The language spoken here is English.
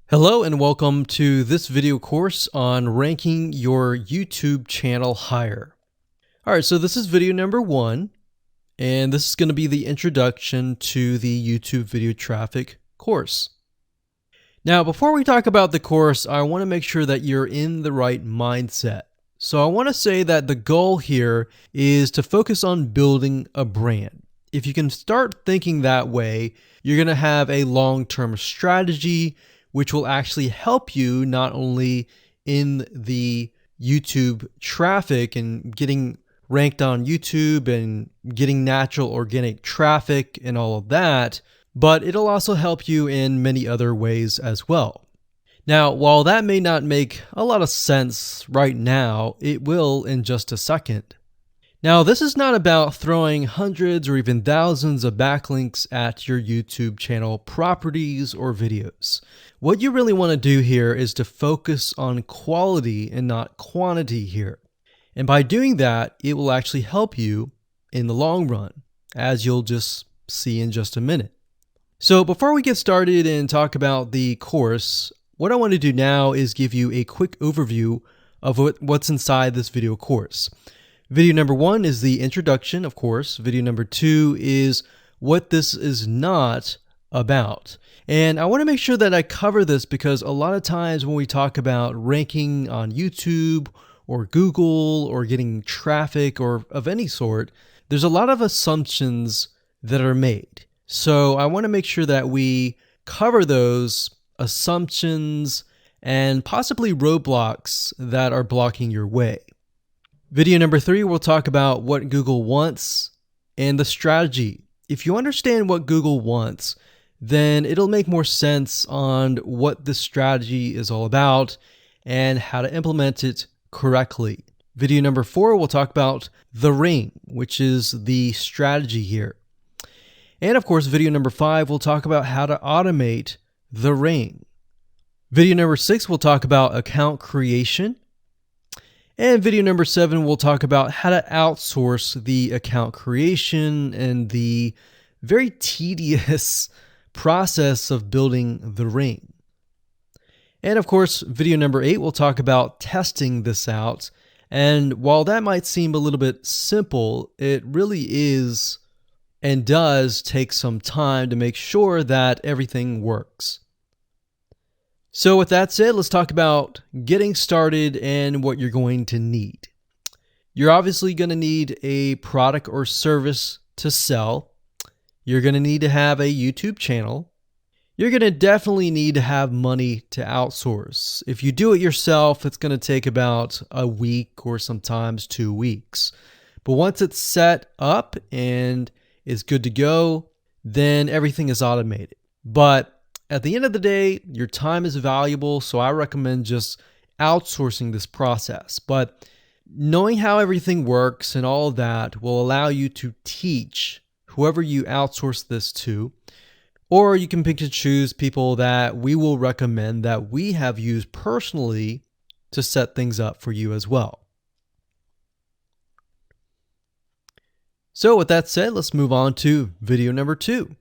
Hello and welcome to this video course on ranking your YouTube channel higher. All right, so this is video number 1, and this is going to be the introduction to the YouTube video traffic course. Now, before we talk about the course, I want to make sure that you're in the right mindset. So I want to say that the goal here is to focus on building a brand. If you can start thinking that way, you're going to have a long-term strategy which will actually help you not only in the YouTube traffic and getting ranked on YouTube and getting natural organic traffic and all of that, but it'll also help you in many other ways as well. Now, while that may not make a lot of sense right now, it will in just a second. Now, this is not about throwing hundreds or even thousands of backlinks at your YouTube channel properties or videos. What you really want to do here is to focus on quality and not quantity here. And by doing that, it will actually help you in the long run, as you'll just see in just a minute. So before we get started and talk about the course, what I want to do now is give you a quick overview of what's inside this video course. Video number 1 is the introduction, of course. Video number 2 is what this is not about. And I want to make sure that I cover this because a lot of times when we talk about ranking on YouTube or Google or getting traffic or of any sort, there's a lot of assumptions that are made. So I want to make sure that we cover those assumptions and possibly roadblocks that are blocking your way. Video number 3, we'll talk about what Google wants and the strategy. If you understand what Google wants, then it'll make more sense on what this strategy is all about and how to implement it correctly. Video number 4, we'll talk about the ring, which is the strategy here. And of course, video number 5, we'll talk about how to automate the ring. Video number 6, we'll talk about account creation. And video number 7, we'll talk about how to outsource the account creation and the very tedious process of building the ring. And of course, video number 8, we'll talk about testing this out. And while that might seem a little bit simple, it really is and does take some time to make sure that everything works. So with that said, let's talk about getting started and what you're going to need. You're obviously going to need a product or service to sell. You're going to need to have a YouTube channel. You're going to definitely need to have money to outsource. If you do it yourself, it's going to take about a week or sometimes 2 weeks. But once it's set up and is good to go, then everything is automated. But at the end of the day, your time is valuable, so I recommend just outsourcing this process. But knowing how everything works and all of that will allow you to teach whoever you outsource this to, or you can pick and choose people that we will recommend that we have used personally to set things up for you as well. So with that said, let's move on to video number 2.